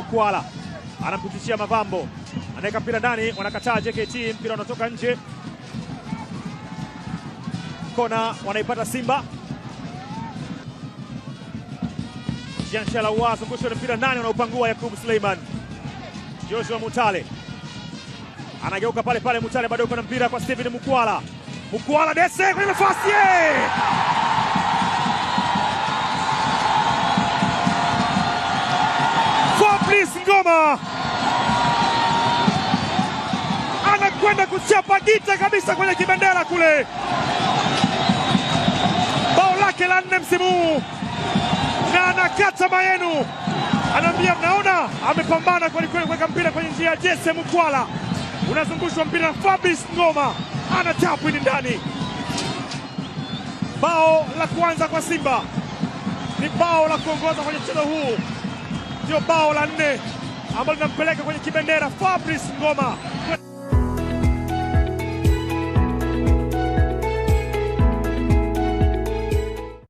Mukwala anampitishia Mavambo, anaweka mpira ndani, wanakataa JKT, mpira unatoka nje. Kona wanaipata Simba. Jean Chala Uwazungusha mpira ndani, wanaupangua Yakub Suleiman. Joshua Mutale anageuka pale pale, Mutale bado yuko na mpira kwa Steven Mukwala. Mukwala Dese kwenye nafasi. Fabrice Ngoma anakwenda kuchapa gita kabisa kwenye kibendera kule. Bao lake la 4 msimu huu, na anakata mayenu. Anaambia mnaona, amepambana kweli kweli kuweka mpira kwenye njia ya Jesse Mukwala. Unazungushwa mpira na Fabrice Ngoma, anatapu ni ndani. Bao la kwanza kwa Simba, ni bao la kuongoza kwenye mchezo huu. Ndio bao la 4 ambalo linampeleka kwenye kibendera Fabrice Ngoma.